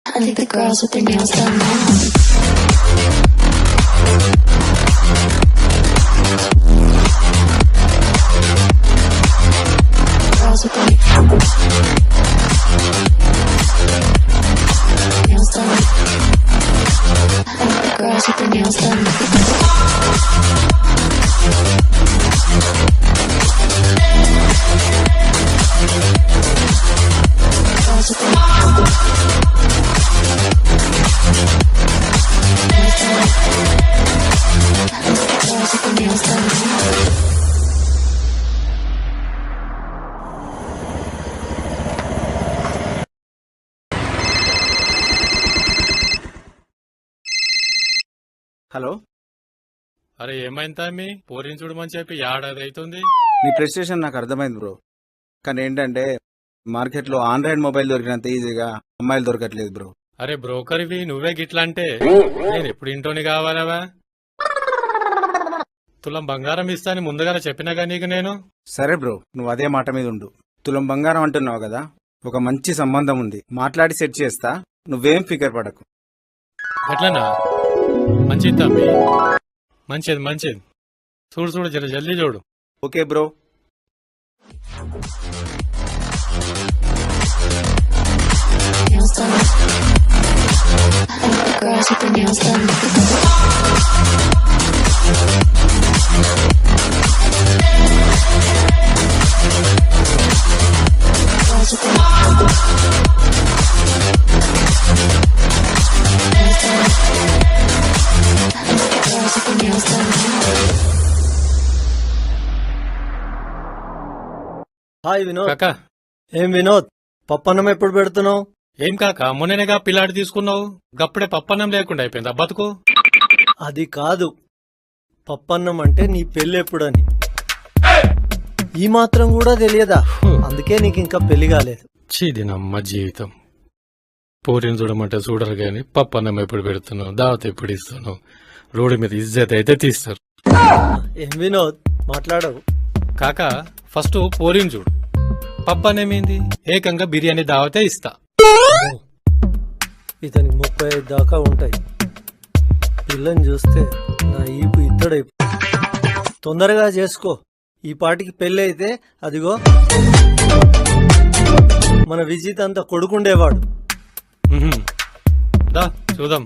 I think the girls with their nails done now. Girls with their nails done. I think the girls with their nails done. Girls with their nails done. Hello, అరే ఏమైందా మీ పోరిని చూడమని చెప్పి ఏడాది అవుతుంది. నీ ప్రెస్టేషన్ నాకు అర్థమైంది bro. కానీ ఏంటంటే మార్కెట్లో ఆండ్రాయిడ్ మొబైల్ దొరికినంత ఈజీగా అమ్మాయిలు దొరకట్లేదు బ్రో. అరే బ్రోకర్వి నువ్వే గిట్లా అంటే నేను ఎప్పుడు ఇంట్లోని కావాలవా? తులం బంగారం ఇస్తాని ముందుగానే చెప్పినాగా నీకు నేను. సరే బ్రో, నువ్వు అదే మాట మీద ఉండు. తులం బంగారం అంటున్నావు కదా, ఒక మంచి సంబంధం ఉంది, మాట్లాడి సెట్ చేస్తా, నువ్వేం ఫికర్ పడకు. ఎట్లనా? మంచిది తమ్మి, మంచిది మంచిది. చూడు చూడు, జర జల్దీ చూడు. Okay bro. Nails done. I think the girls with their nails done. Girls with their nails done. I think the girls with their nails done. Hi Vinod. కాకా ఏం వినోద్, పప్పన్నం ఎప్పుడు పెడుతున్నావు? ఏం కాక మొన్ననేగా పిల్లాడి తీసుకున్నావు, గప్పుడే పప్పన్నం లేకుండా అయిపోయింది బతుకు. అది కాదు, పప్పన్నం అంటే నీ పెళ్లి ఎప్పుడని. ఈ మాత్రం కూడా తెలియదా? అందుకే నీకు ఇంకా పెళ్లి కాలేదు. చీదినమ్మ జీవితం. పోరిని చూడమంటే చూడరు గాని పప్పన్నం ఎప్పుడు పెడుతున్నావు, దావత్ ఎప్పుడు ఇస్తున్నావు, రోడ్డు మీద ఇజ్జత్ అయితే తీస్తారు. ఏం వినోద్ మాట్లాడవు? కాకా ఫస్ట్ పోరిని చూడు, పప్పన్నేమేంది ఏకంగా బిర్యానీ దావతే ఇస్తా. ఇతనికి 35 దాకా ఉంటాయి. పిల్లని చూస్తే నా ఈపు ఇత్తడైపు. తొందరగా చేసుకో, ఈ పాటికి పెళ్లి అయితే అదిగో మన విజిత్ అంతా కొడుకుండేవాడు. దా చూద్దాం.